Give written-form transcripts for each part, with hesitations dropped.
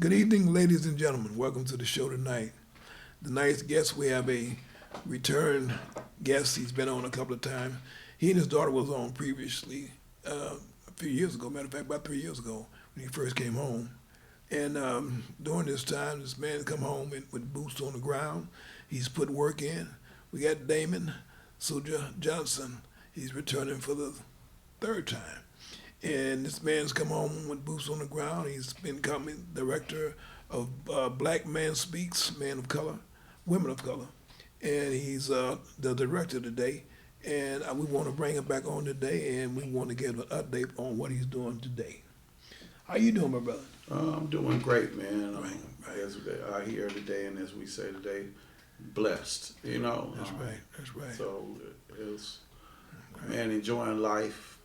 Good evening, ladies and gentlemen. Welcome to the show tonight. Tonight's guest, we have a return guest. He's been on a couple of times. He and his daughter was on previously a few years ago. Matter of fact, about 3 years ago when he first came home. And during this time, this man come home with boots on the ground. He's put work in. We got Damon Soja Johnson. He's returning for the third time. And this man's come home with boots on the ground. He's been coming director of Black Man Speaks, Man of Color, Women of Color. And he's the director today. And we want to bring him back on today, and we want to get an update on what he's doing today. How you doing, my brother? I'm doing great, man. Right. As I hear today, and as we say today, blessed. That's right. That's right. So it's man enjoying life.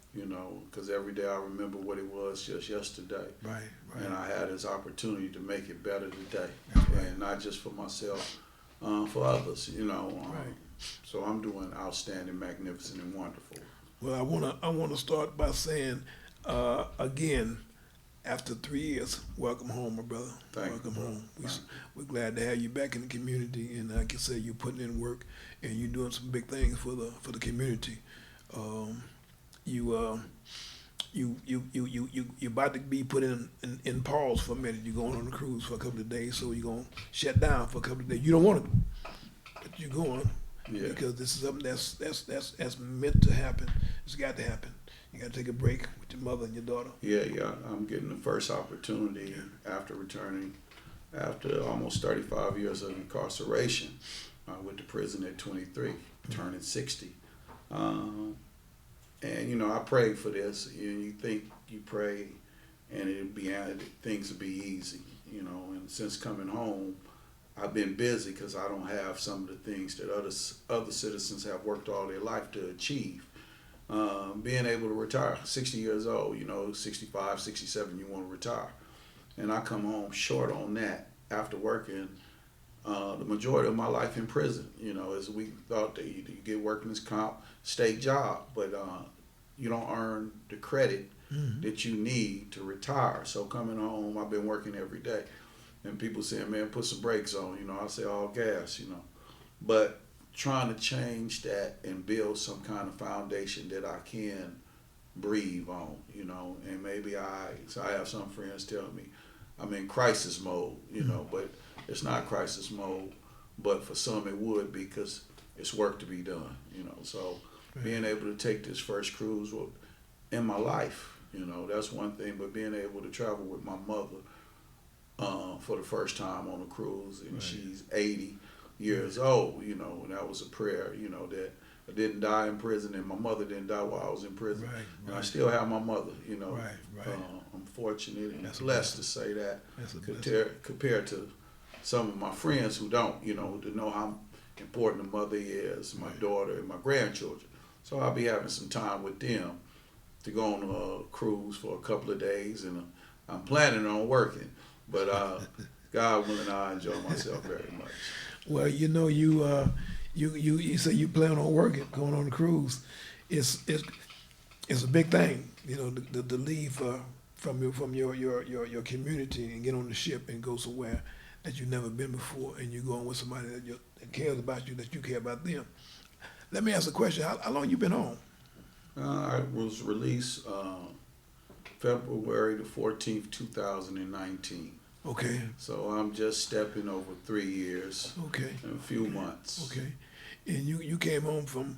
Because every day I remember what it was just yesterday. Right. And I had this opportunity to make it better today, Right. and not just for myself, for others. Right. So I'm doing outstanding, magnificent, and wonderful. Well, I wanna start by saying again, after 3 years, welcome home, my brother. Thank you, welcome brother. home. Thank you. We're glad to have you back in the community, and like I said, you're putting in work and you're doing some big things for the community. You're about to be put in pause for a minute. You're going on a cruise for a couple of days, so you're gonna shut down for a couple of days. You don't want to, but you're going Yeah. because this is something that's meant to happen. It's got to happen. You got to take a break with your mother and your daughter. Yeah. I'm getting the first opportunity after returning, after almost 35 years of incarceration. I went to prison at 23, turning 60. And I prayed for this. You think you pray, and things will be easy. And since coming home, I've been busy because I don't have some of the things that other citizens have worked all their life to achieve. Being able to retire, 60 years old, 65, 67, you want to retire. And I come home short on that after working the majority of my life in prison. As we thought that you get workman's comp, state job, but you don't earn the credit that you need to retire. So coming home, I've been working every day. And people saying, man, put some brakes on. I say all gas, But trying to change that and build some kind of foundation that I can breathe on, and maybe I have some friends tell me I'm in crisis mode, but it's not crisis mode, but for some it would be because it's work to be done, so being able to take this first cruise in my life, that's one thing, but being able to travel with my mother for the first time on a cruise, and she's 80 years old, and that was a prayer, that I didn't die in prison, and my mother didn't die while I was in prison. Right. And I still have my mother, Right. I'm fortunate and That's a blessed to say that That's a blessing. compared to some of my friends who don't, to know how important a mother is, my daughter and my grandchildren. So I'll be having some time with them to go on a cruise for a couple of days, and I'm planning on working, but God willing, I enjoy myself very much. Well, you say you plan on working, going on a cruise. It's a big thing, to leave from your community and get on the ship and go somewhere that you've never been before, and you're going with somebody that cares about you, that you care about them. Let me ask a question. How long you been home? I was released February the 14th, 2019. Okay. So I'm just stepping over 3 years Okay. and a few months. Okay. And you came home from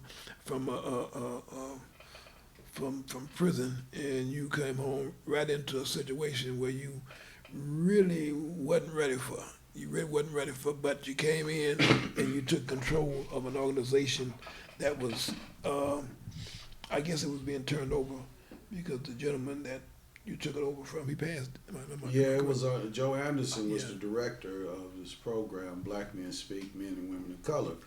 prison, and you came home right into a situation where you really wasn't ready for. You really wasn't ready for, but you came in and you took control of an organization that was, I guess it was being turned over because the gentleman that you took it over from, he passed. Yeah, it was Joe Anderson was Yeah. the director of this program, Black Men Speak, Men and Women of Color.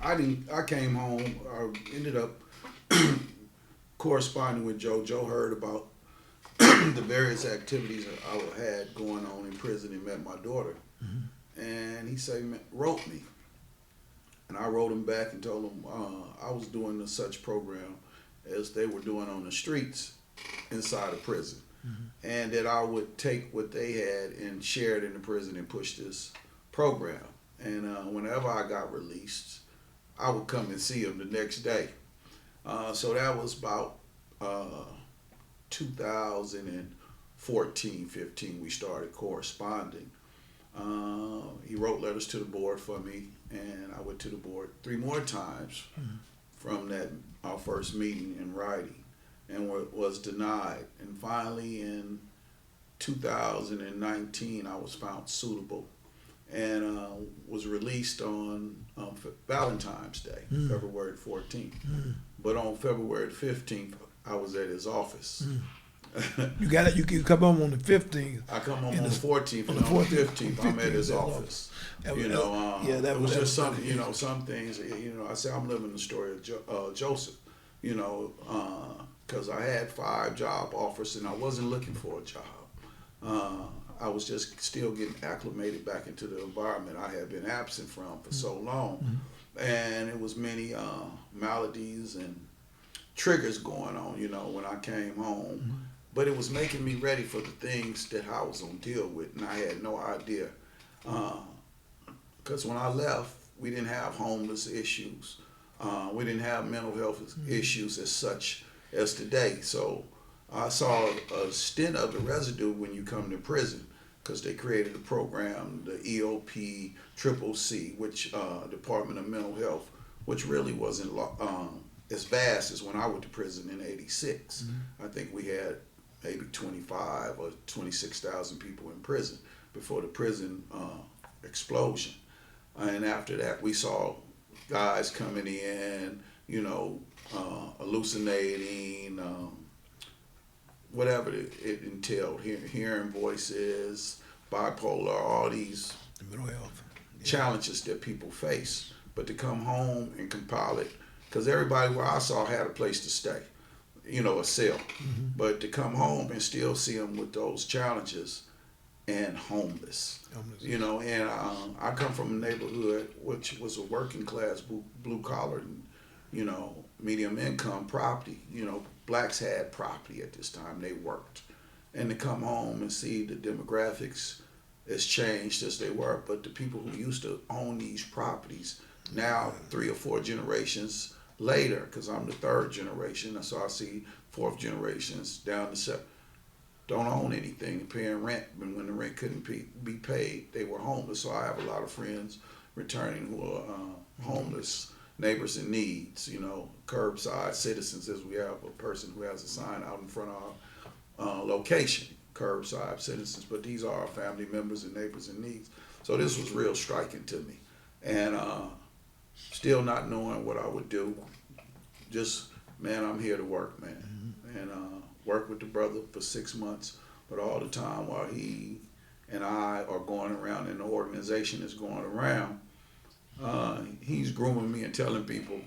I came home. I ended up corresponding with Joe. Joe heard about the various activities that I had going on in prison and met my daughter. And he wrote me. And I wrote him back and told him I was doing such program as they were doing on the streets inside of prison. and that I would take what they had and share it in the prison and push this program. And whenever I got released, I would come and see them the next day. So that was about 2014, 15, we started corresponding. He wrote letters to the board for me, and I went to the board 3 more times from that our first meeting in writing, and was denied. And finally, in 2019, I was found suitable and was released on Valentine's Day, February 14th. But on February 15th, I was at his office. You got it. You can come home on the 15th. I come home on the 14th, and on the 15th, I'm at his office. You know, it was just something. You know, some things. You know, I say I'm living the story of Joseph. You know, because I had 5 job offers and I wasn't looking for a job. I was just still getting acclimated back into the environment I had been absent from for so long, and it was many maladies and triggers going on. You know, when I came home. But it was making me ready for the things that I was going to deal with, and I had no idea. Because when I left, we didn't have homeless issues. We didn't have mental health issues as such as today. So I saw a stint of the residue when you come to prison, because they created a program, the EOP CCC, which Department of Mental Health, which really wasn't as vast as when I went to prison in '86. I think we had maybe 25 or 26,000 people in prison before the prison explosion. And after that, we saw guys coming in, you know, hallucinating, whatever it entailed, hearing voices, bipolar, all these mental health challenges that people face. But to come home and compile it, because everybody where I saw had a place to stay, you know, a cell. But to come home and still see them with those challenges and homeless. You know, and I come from a neighborhood which was a working class, blue collar, you know, medium income property. You know, blacks had property at this time, they worked. And to come home and see the demographics has changed as they were, but the people who used to own these properties, now 3 or 4 generations later, because I'm the 3rd generation, so I see 4th generations down to 7, don't own anything, paying rent, and when the rent couldn't be paid, they were homeless. So I have a lot of friends returning who are homeless, neighbors in needs, you know, curbside citizens, as we have a person who has a sign out in front of our location, curbside citizens, but these are our family members and neighbors in needs. So this was real striking to me. And still not knowing what I would do. Just, man, I'm here to work, man. And work with the brother for 6 months, but all the time while he and I are going around and the organization is going around, he's grooming me and telling people,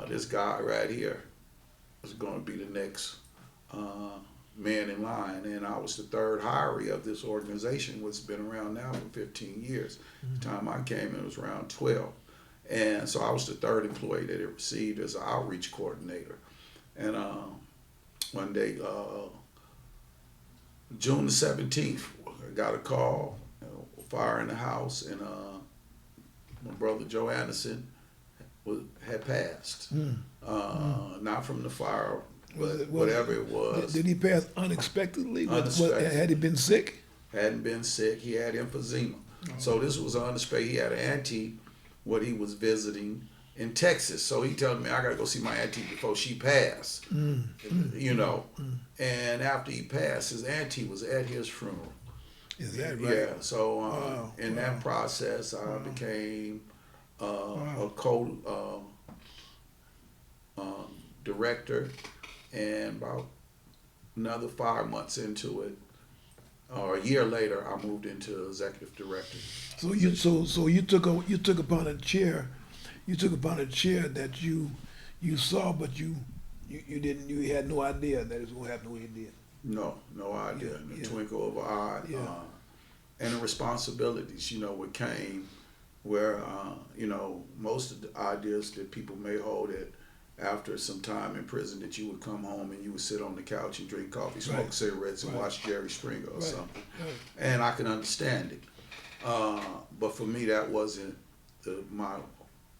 this guy right here is going to be the next man in line. And I was the 3rd hiree of this organization, which has been around now for 15 years. The time I came, it was around 12. And so I was the 3rd employee that it received as an outreach coordinator. And one day, June the 17th, I got a call, fire in the house, and my brother Joe Anderson had passed. Not from the fire, but whatever it was. Did he pass unexpectedly? Unexpected. Had he been sick? Hadn't been sick. He had emphysema. So this was unexpected. He had an auntie, what he was visiting in Texas. So he told me, I got to go see my auntie before she passed. You know. And after he passed, his auntie was at his funeral. Is that right? Yeah. So in that process, I became a co-director, and about another 5 months into it, or a year later, I moved into executive director. So you took upon a chair that you saw, but you had no idea that it was going to happen the way it did. No idea. In the twinkle of an eye. And the responsibilities, you know, what came where, you know, most of the ideas that people may hold after some time in prison that you would come home and you would sit on the couch and drink coffee, smoke Right. cigarettes, and Right. watch Jerry Springer or Right. something. Right. And I can understand it. But for me, that wasn't my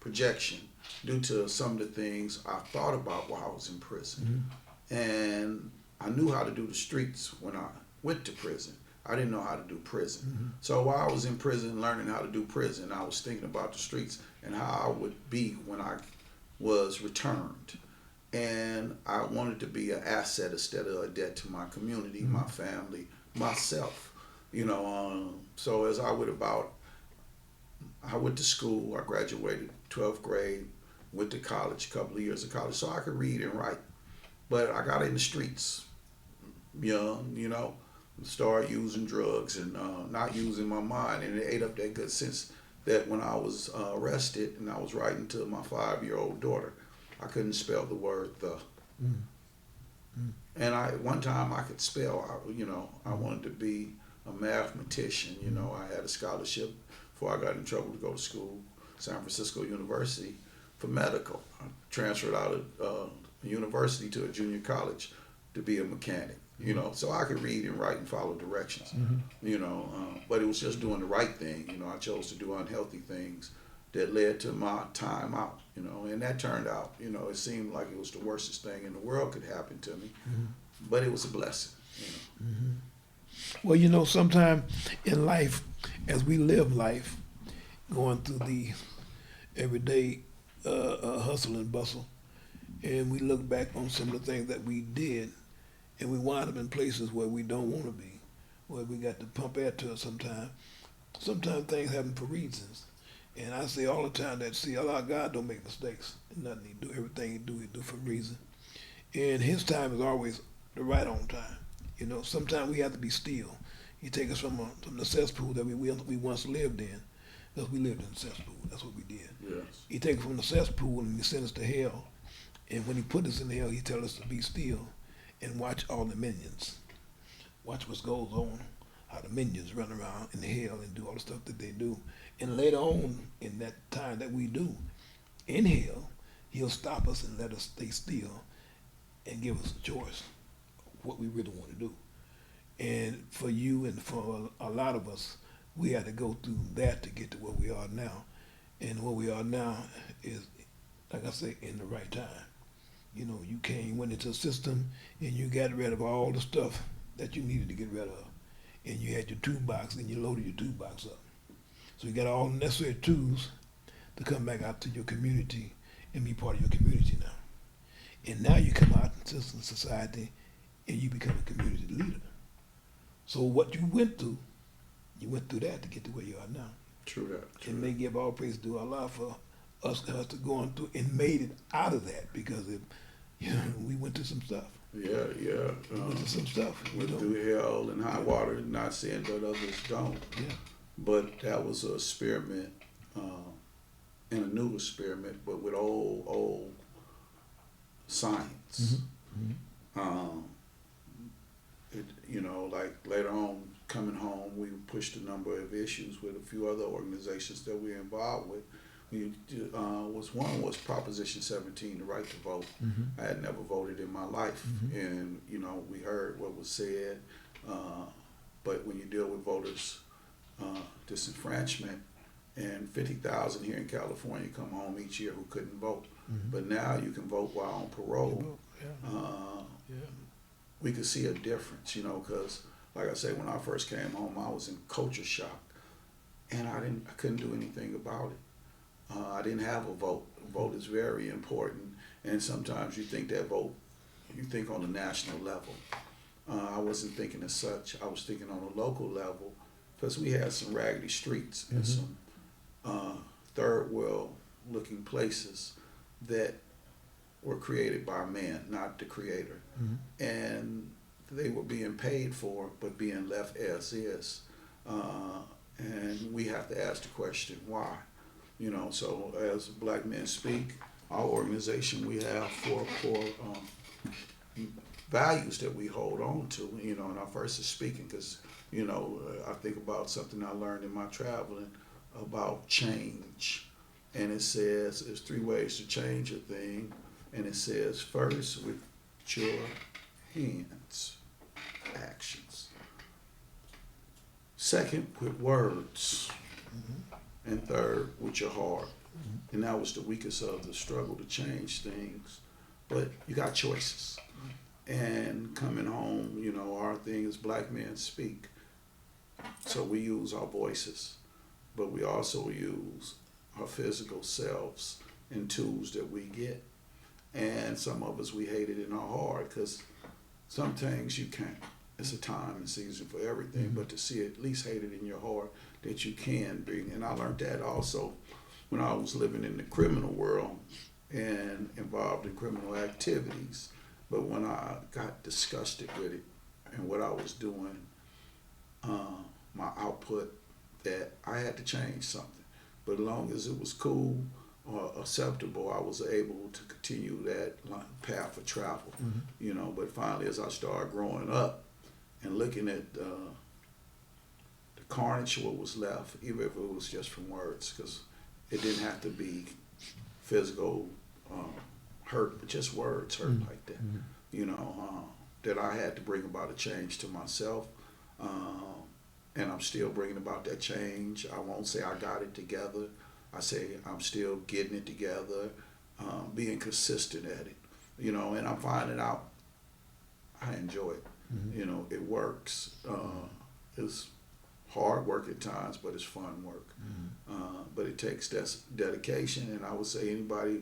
projection due to some of the things I thought about while I was in prison. And I knew how to do the streets when I went to prison. I didn't know how to do prison. So while I was in prison learning how to do prison, I was thinking about the streets and how I would be when I was returned. And I wanted to be an asset instead of a debt to my community, my family, myself. So as I went to school, I graduated 12th grade, went to college, a couple of years of college, so I could read and write. But I got in the streets young, started using drugs and not using my mind, and it ate up that good sense that when I was arrested and I was writing to my 5-year-old daughter, I couldn't spell the word the. And one time I could spell, I wanted to be a mathematician. I had a scholarship before I got in trouble to go to school, San Francisco University, for medical. I transferred out of university to a junior college to be a mechanic, so I could read and write and follow directions, but it was just doing the right thing. I chose to do unhealthy things that led to my time out, and that turned out, it seemed like it was the worstest thing in the world could happen to me, but it was a blessing. Well, sometime in life, as we live life, going through the everyday hustle and bustle, and we look back on some of the things that we did, and we wind up in places where we don't want to be, where we got to pump air to it sometimes. Sometimes things happen for reasons. And I say all the time that, Allah, God don't make mistakes. Nothing he do, everything he do for a reason. And his time is always the right on time. Sometimes we have to be still. He take us from the cesspool that we once lived in, because we lived in the cesspool. That's what we did. Yes. He take us from the cesspool and he sent us to hell. And when he put us in hell, he tell us to be still and watch all the minions. Watch what goes on, how the minions run around in the hell and do all the stuff that they do. And later on, in that time that we do, in hell, he'll stop us and let us stay still and give us a choice of what we really want to do. And for you and for a lot of us, we had to go through that to get to where we are now. And where we are now is, like I say, in the right time. You went into the system and you got rid of all the stuff that you needed to get rid of. And you had your toolbox and you loaded your toolbox up. So you got all the necessary tools to come back out to your community and be part of your community now. And now you come out into society and you become a community leader. So what you went through that to get to where you are now. True that. And they give all praise to Allah for us to going through and made it out of that, because we went through some stuff. Yeah. We went through some stuff. Went through hell and high water, not saying that others don't. Yeah. But that was an experiment, and a new experiment, but with old science. Like later on, coming home, we pushed a number of issues with a few other organizations that we're involved with. One was Proposition 17, the right to vote. I had never voted in my life, and we heard what was said. But when you deal with voters disenfranchisement, and 50,000 here in California come home each year who couldn't vote, but now you can vote while on parole. We could see a difference, because like I say, when I first came home, I was in culture shock, and I couldn't do anything about it. I didn't have a vote. A vote is very important, and sometimes you think on a national level. I wasn't thinking as such. I was thinking on a local level, because we had some raggedy streets and some third world looking places that were created by man, not the creator. And they were being paid for, but being left as is. And we have to ask the question, why? So as Black Men Speak, our organization, we have four values that we hold on to, and our first is speaking, because, I think about something I learned in my traveling about change. And it says there's 3 ways to change a thing, And it says, first with your hands, actions. Second with words. And third with your heart. And that was the weakest of the struggle to change things. But you got choices. And coming home, you know, our thing is black men speak. So we use our voices, but we also use our physical selves and tools that we get. And some of us, we hate it in our heart because some things you can't. It's a time and season for everything, but to see at least hate it in your heart that you can bring. And I learned that also when I was living in the criminal world and involved in criminal activities. But when I got disgusted with it and what I was doing, my output, that I had to change something. But as long as it was cool or acceptable, I was able to continue that path of travel, you know. But finally, as I started growing up and looking at the carnage what was left, even if it was just from words, because it didn't have to be physical hurt, but just words hurt like that, you know, that I had to bring about a change to myself. And I'm still bringing about that change. I won't say I got it together. I say I'm still getting it together, being consistent at it, you know, and I'm finding out I enjoy it. You know, it works. It's hard work at times, but it's fun work. But it takes dedication, and I would say anybody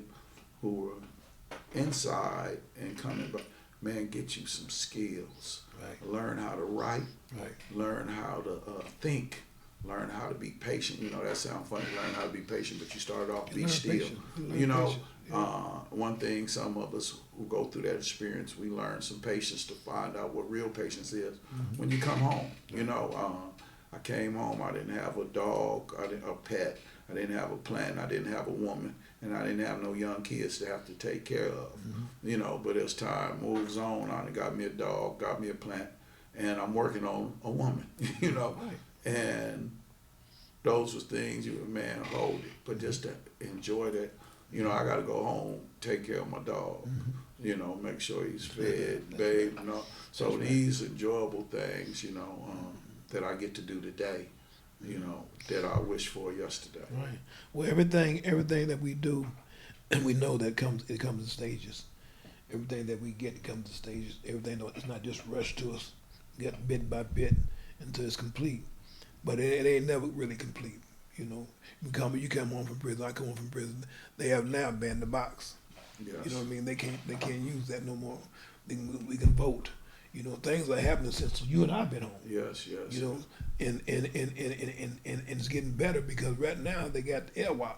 who are inside and coming back, man, get you some skills. Right. Learn how to write. Right. Learn how to think. Learn how to be patient. You know, that sounds funny. Learn how to be patient, but you started off be still. You know, one thing, some of us who go through that experience, we learn some patience to find out what real patience is when you come home. You know, I came home, I didn't have a dog, a pet, I didn't have a plant, I didn't have a woman, and I didn't have no young kids to have to take care of. You know, but as time moves on, I got me a dog, got me a plant, and I'm working on a woman, you know. And those were things you were, man, hold it. But just to enjoy that, you know, I got to go home, take care of my dog, you know, make sure he's fed, bathed, you know. So these enjoyable things, you know, that I get to do today, you know, that I wish for yesterday. Right. Well, everything that we do, and we know that it comes in stages. Everything that we get comes in stages. Everything, it's not just rushed to us, get bit by bit until it's complete. But it ain't never really complete. You know, you come home from prison. I come home from prison. They have now banned the box. Yes. You know what I mean? They can't use that no more. We can vote. You know, things are happening since you and I've been home. Yes. You know, and it's getting better because right now they got LWOP.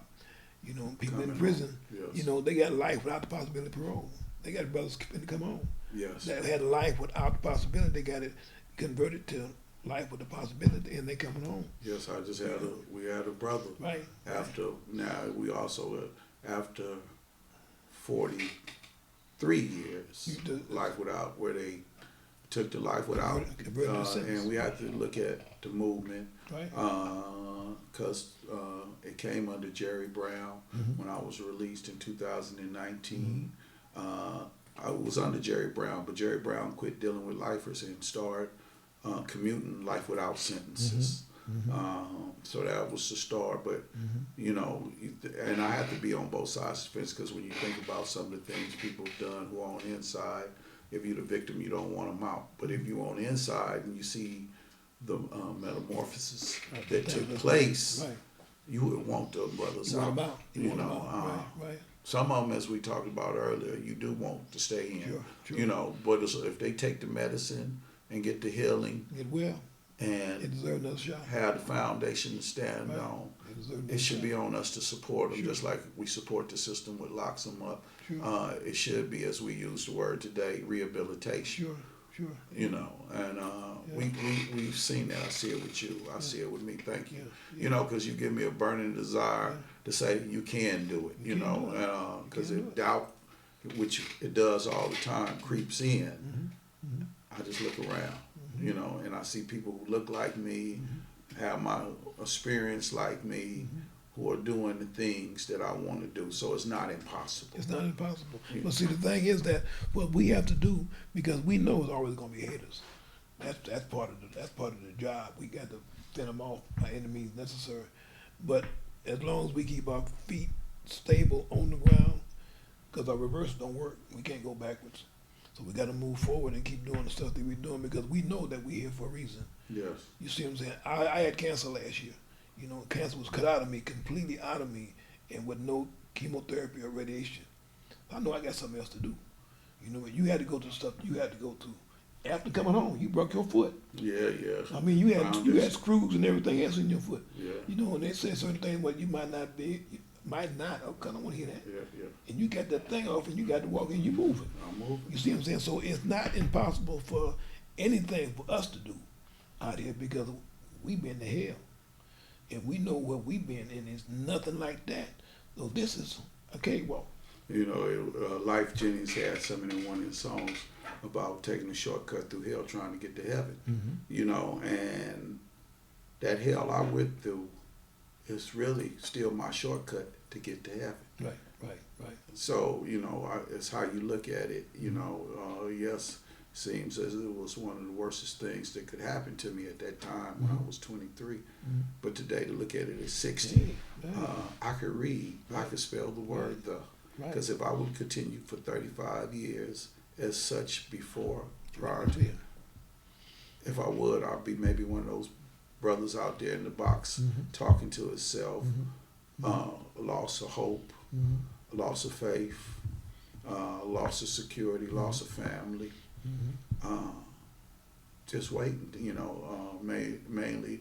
You know, people in prison. Yes. You know, they got life without the possibility of parole. They got brothers to come home. Yes. That had life without the possibility. They got it converted to life with the possibility, and they coming home. Yes, I just had we had a brother. Right. After now we also after 43 years, life without, where they took the life without, and we had to look at the movement, right? Because it came under Jerry Brown when I was released in 2019. I was under Jerry Brown, but Jerry Brown quit dealing with lifers and started commuting life without sentences. So that was the start, but you know, and I have to be on both sides of the fence, because when you think about some of the things people have done who are on the inside, if you're the victim, you don't want them out. But if you're on the inside and you see the metamorphosis that took place, you would want the brothers out. You know, some of them, as we talked about earlier, you do want to stay in. Sure. You know, but if they take the medicine and get the healing, it will, and it deserves another shot. Have the foundation to stand on. It should be on us to support them, just like we support the system what locks them up. It should be, as we use the word today, rehabilitation. Sure. You know, and we've seen that. I see it with you. I see it with me. Thank you. You know, because you give me a burning desire to say you can do it. You know, because if doubt, which it does all the time, creeps in, I just look around. You know, and I see people who look like me, have my experience like me, who are doing the things that I want to do. So it's not impossible. It's not impossible. Yeah. But see, the thing is that what we have to do, because we know it's always going to be haters. That's part of the job. We got to fend them off by any means necessary. But as long as we keep our feet stable on the ground, because our reverse don't work, we can't go backwards. So we got to move forward and keep doing the stuff that we're doing, because we know that we're here for a reason. Yes. You see what I'm saying? I had cancer last year. You know, cancer was cut out of me, completely out of me, and with no chemotherapy or radiation. I know I got something else to do. You know, you had to go to stuff you had to go to. After coming home, you broke your foot. Yeah. I mean, you had screws and everything else in your foot. Yeah. You know, and they say certain things what you might not be, might not. I kind of want to hear that. Yeah. And you got that thing off, and you got to walk in. You moving. I'm moving. You see what I'm saying? So it's not impossible for anything for us to do out here, because we've been to hell, and we know what we've been, and it's nothing like that. So this is a cakewalk. You know, Life Jennings had something in one of his songs about taking a shortcut through hell trying to get to heaven. Mm-hmm. You know, and that hell I went through is really still my shortcut to get to heaven. Right. So, you know, it's how you look at it. You know, yes, seems as it was one of the worstest things that could happen to me at that time when I was 23. Mm-hmm. But today, to look at it at 60, Hey. I could read, I could spell the word the. Right. Because if I would continue for 35 years as such prior to, if I would, I'd be maybe one of those brothers out there in the box talking to himself, loss of hope, loss of faith, loss of security, loss of family, just waiting, you know, mainly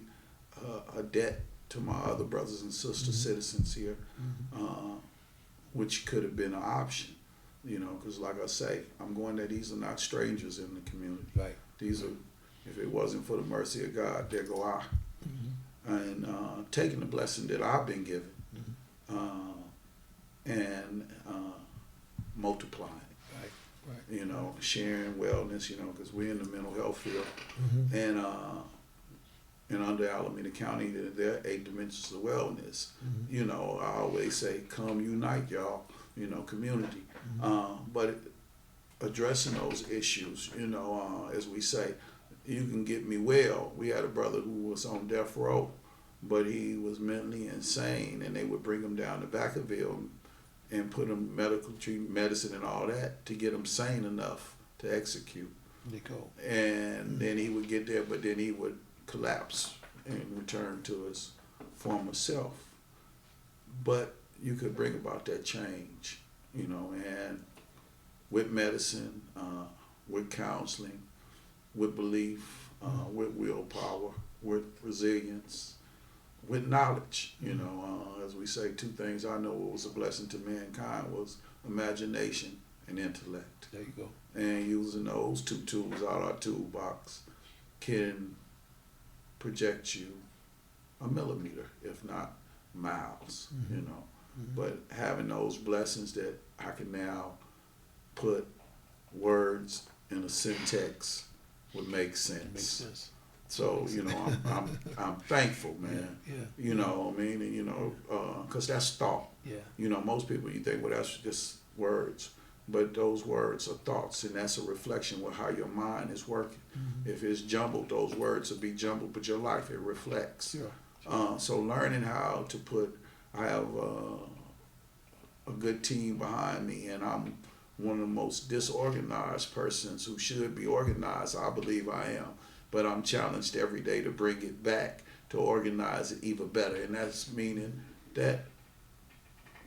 a debt to my other brothers and sisters, citizens here, which could have been an option, you know, because like I say, I'm going that these are not strangers in the community. Right. These are, if it wasn't for the mercy of God, there go I. And taking the blessing that I've been given and multiplying it. Right. You know, sharing wellness, you know, because we're in the mental health field. And under Alameda County, there are 8 dimensions of wellness. You know, I always say, come unite, y'all, you know, community. But addressing those issues, you know, as we say, you can get me well. We had a brother who was on death row, but he was mentally insane, and they would bring him down to Vacaville and put him medical treatment, medicine and all that to get him sane enough to execute. And then he would get there, but then he would collapse and return to his former self. But you could bring about that change, you know, and with medicine, with counseling, with belief, with willpower, with resilience, with knowledge, you know, as we say, 2 things I know was a blessing to mankind was imagination and intellect. There you go. And using those 2 tools out of our toolbox can project you a millimeter, if not miles, you know. But having those blessings that I can now put words in a syntax would make sense. It makes sense. So, you know, I'm thankful, man. Yeah. You know what I mean? And, you know, because that's thought. Yeah. You know, most people, you think, well, that's just words. But those words are thoughts, and that's a reflection of how your mind is working. If it's jumbled, those words will be jumbled, but your life, it reflects. Sure. So learning how to put, I have a good team behind me, and I'm one of the most disorganized persons who should be organized. I believe I am. But I'm challenged every day to bring it back, to organize it even better. And that's meaning that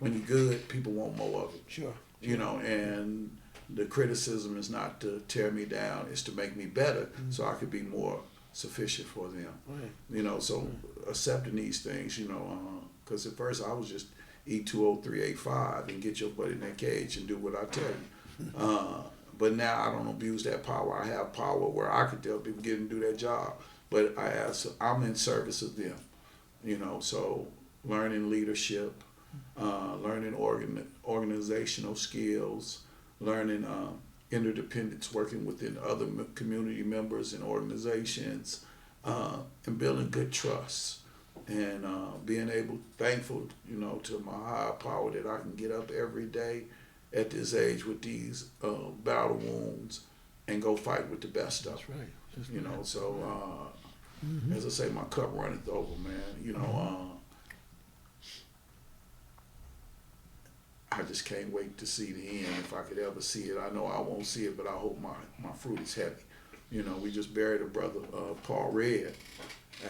when you're good, people want more of it. Sure. You know, and the criticism is not to tear me down, it's to make me better so I could be more sufficient for them. Right. You know, so accepting these things, you know, because at first I was just eat 20385 and get your butt in that cage and do what I tell you. But now I don't abuse that power. I have power where I can tell people get and do their job. But I'm in service of them. You know, so learning leadership, learning organizational skills, learning interdependence, working within other community members and organizations, and building good trust. and being able, thankful, you know, to my higher power that I can get up every day at this age with these battle wounds and go fight with the best of them. That's right. That's You right. know, so as I say, my cup runneth over, man. You know, I just can't wait to see the end. If I could ever see it, I know I won't see it, but I hope my fruit is heavy. You know, we just buried a brother, Paul Red,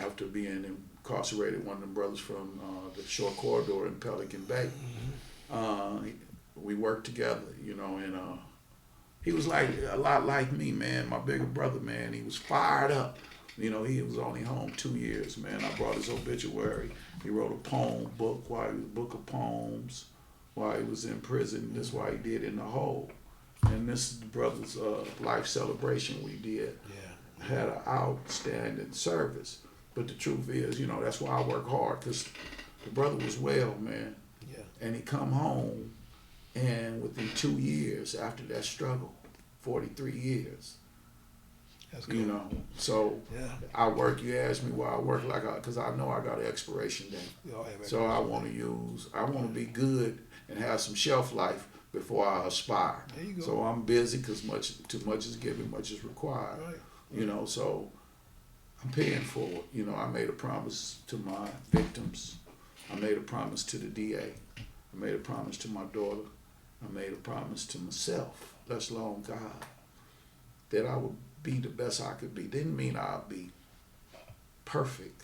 after being incarcerated. One of them brothers from the Short Corridor in Pelican Bay. We worked together, you know, and he was like a lot like me, man. My bigger brother, man. He was fired up. You know, he was only home 2 years, man. I brought his obituary. He wrote a poem book while he was a book of poems while he was in prison. That's why he did In the Hole. And this is the brother's life celebration we did. Yeah. Had an outstanding service. But the truth is, you know, that's why I work hard, because the brother was well, man. Yeah. And he come home, and within 2 years after that struggle, 43 years, That's cool. you know. So Yeah. I work, you ask me why I work like because I know I got an expiration date. We all have So I want to be good and have some shelf life before I aspire. There you go. So I'm busy because too much is given, much is required. Right. You know, so I'm paying for it. You know, I made a promise to my victims. I made a promise to the DA. I made a promise to my daughter. I made a promise to myself, let alone God, that I would be the best I could be. Didn't mean I'd be perfect,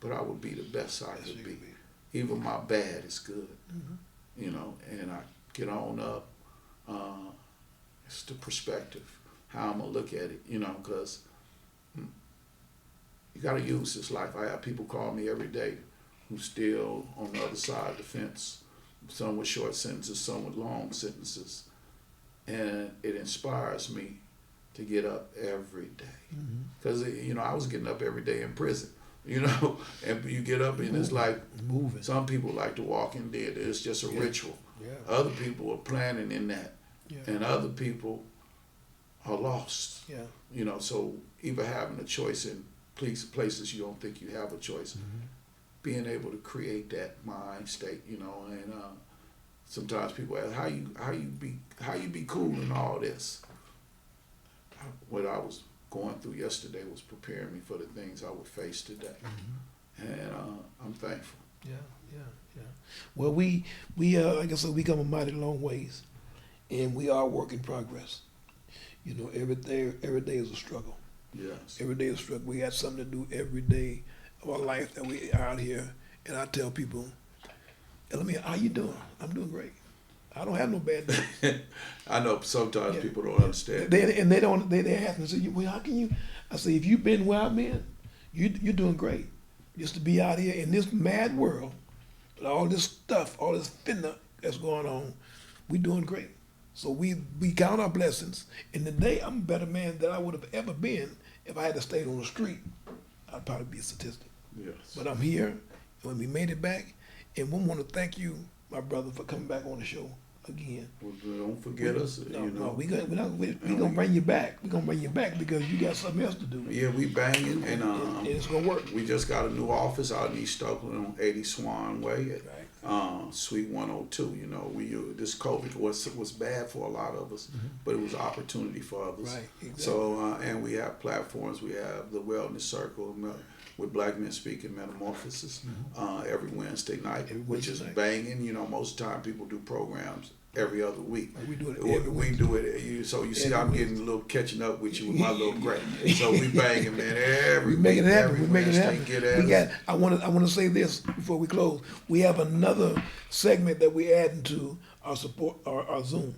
but I would be the best I Yes, could you be. could be. Even my bad is good, Mhm. you know, and I get on up. It's the perspective, how I'm going to look at it, you know, because you got to use this life. I have people call me every day who's still on the other side of the fence, some with short sentences, some with long sentences. And it inspires me to get up every day. Because, you know, I was getting up every day in prison, you know, and you get up and it's like, Moving. some people like to walk in dead. It's just a ritual. Yeah. Other people are planning in that. Yeah. And other people are lost. Yeah. You know, so either having a choice in places you don't think you have a choice, being able to create that mind state, you know, and sometimes people ask, how you be cool in all this? What I was going through yesterday was preparing me for the things I would face today. And I'm thankful. Yeah. Well, we like I said, we come a mighty long ways, and we are a work in progress. You know, every day is a struggle. Yes. Every day is a struggle. We got something to do every day of our life that we are out here. And I tell people, how you doing? I'm doing great. I don't have no bad days. I know sometimes Yeah. people don't understand. They ask me, say, well, how can you? I say, if you've been where I've been, you're doing great. Just to be out here in this mad world, with all this stuff, all this fitna that's going on, we doing great. So we count our blessings. And today, I'm a better man than I would have ever been if I had to stay on the street. I'd probably be a statistic. Yes. But I'm here, and when we made it back, and we want to thank you, my brother, for coming back on the show again. Well, don't forget us. No, you know. we gonna bring you back. We're gonna bring you back because you got something else to do. Yeah, we banging, and And it's gonna work. we just got a new office out in East Oakland on 80 Swan Way, Suite 102. You know, this COVID was bad for a lot of us, but it was an opportunity for others. Right, exactly. So, and we have platforms. We have the Wellness Circle with Black Men Speaking Metamorphosis every Wednesday night, Every which Wednesday is night. banging. You know, most of the time people do programs every other week. We do it We every Wednesday. do it. So you see, Every I'm Wednesday. getting a little catching up with you with my little great. So we banging, man. Every We make it week, happen. every We make it Wednesday, happen. get at We us. got. I want to say this before we close. We have another segment that we add into our support, our Zoom.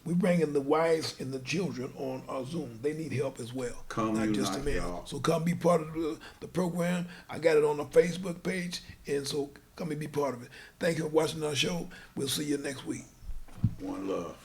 We bring in the wives and the children on our Zoom. They need help as well. Come not just the unite, men. y'all. So come be part of the program. I got it on the Facebook page, and so come and be part of it. Thank you for watching our show. We'll see you next week. One love.